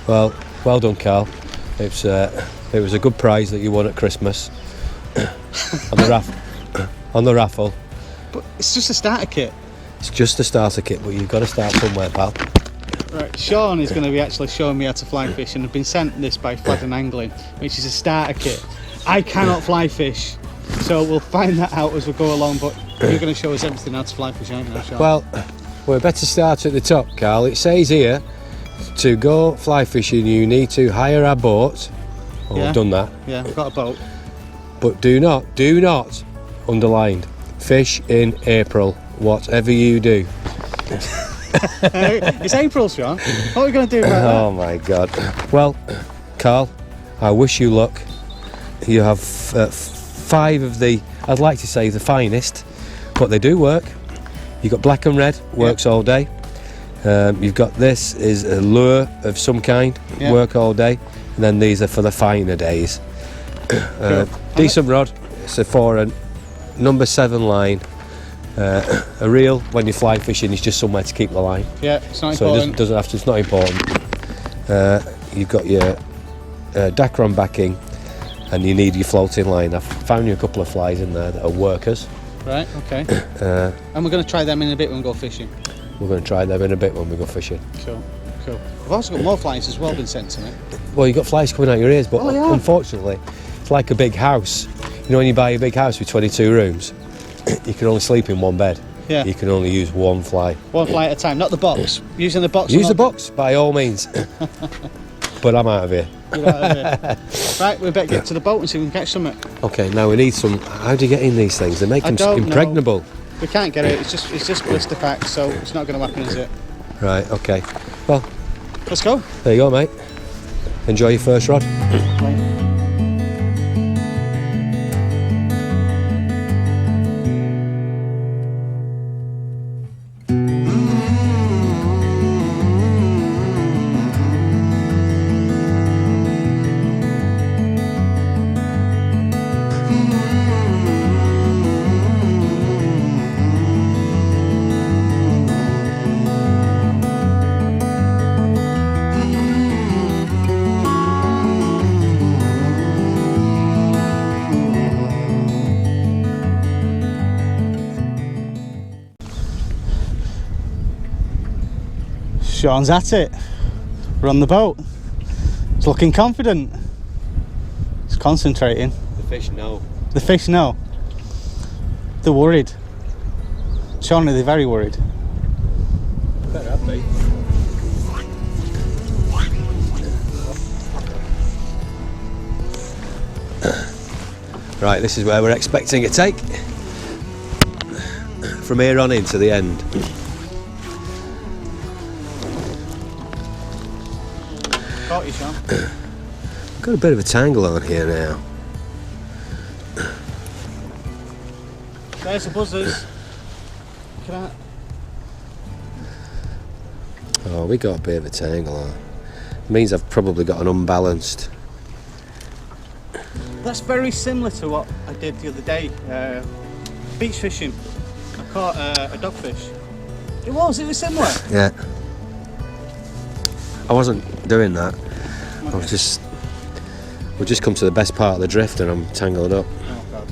Well done, Carl. It was a good prize that you won at Christmas on the raffle. But it's just a starter kit. It's just a starter kit, but you've got to start somewhere, pal. Right, Sean is going to be actually showing me how to fly fish, and I've been sent this by Fladen Angling, which is a starter kit. I cannot fly fish, so we'll find that out as we go along, but you're going to show us everything how to fly fish, aren't you, Sean? Well, we're better start at the top, Carl. It says here, to go fly fishing, you need to hire a boat. Oh, Yeah. I've done that. Yeah, we've got a boat. But do not, underlined, fish in April, whatever you do. It's April, Sean. What are we going to do about Oh my God. Well, Carl, I wish you luck. You have 5 of the, I'd like to say the finest, but they do work. You've got black and red, works all day. You've got this is a lure of some kind, work all day. And then these are for the finer days. Decent rod, it's for a number 7 line. A reel when you fly fishing is just somewhere to keep the line. Yeah, it's not So important. it doesn't have to, it's not important. You've got your Dacron backing and you need your floating line. I've found you a couple of flies in there that are workers. Right, okay. And we're going to try them in a bit when we go fishing. We're going to try them in a bit when we go fishing. Cool. I've also got more flies as well been sent to me. Well, you've got flies coming out your ears, but yeah. unfortunately, it's like a big house. You know when you buy a big house with 22 rooms, you can only sleep in one bed. Yeah. You can only use one fly. One fly at a time, not the box. Using the box. Use the box, by all means. But I'm out of here. You're out of here. Right, we better get to the boat and see if we can catch something. Okay, now we need some. How do you get in these things? They make them impregnable. We can't get it. It's just blister pack, so it's not going to happen, is it? Right. Okay. Well, let's go. There you go, mate. Enjoy your first rod. Sean's at it. We're on the boat. He's looking confident. He's concentrating. The fish know. The fish know. They're worried. Sean, they're very worried. Better have me. Right, this is where we're expecting a take. From here on in to the end. Caught you, Sean. Got a bit of a tangle on here now. There's the buzzers. Look at that. Oh, we got a bit of a tangle on. It means I've probably got an unbalanced. That's very similar to what I did the other day. Beach fishing. I caught a dogfish. It was similar. Yeah. I wasn't doing that. I was just. We've just come to the best part of the drift and I'm tangled up. Oh God.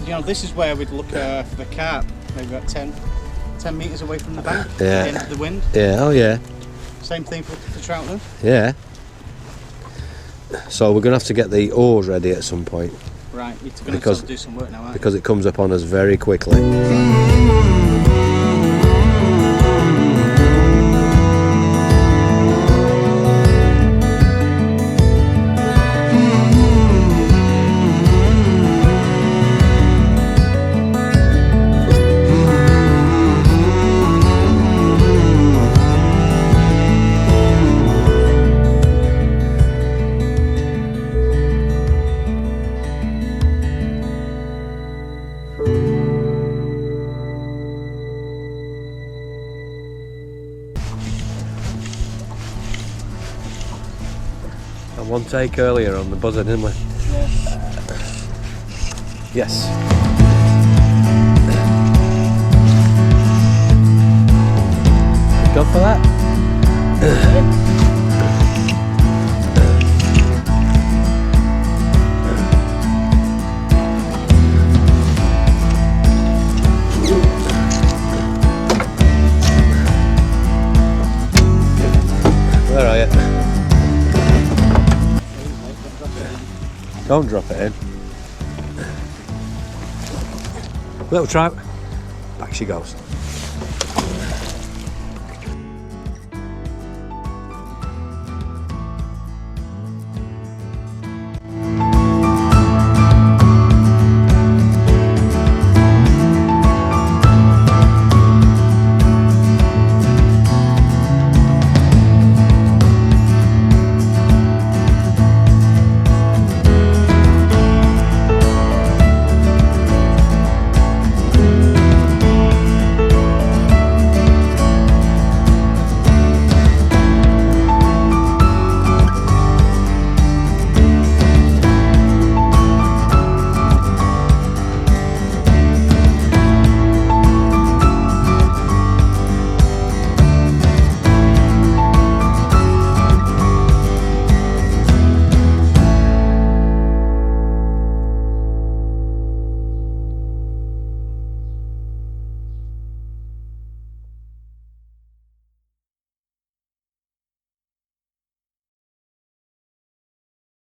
You know, this is where we'd look for the carp. Maybe about 10 metres away from the bank. Yeah. Into the wind. Yeah, oh yeah. Same thing for trout then. Yeah. So we're going to have to get the oars ready at some point. Right, you're going to have to do some work now, aren't you? Because it comes up on us very quickly. One take earlier on the buzzer, didn't we? Yes. Go for that. Don't drop it in. Little trout. Back she goes.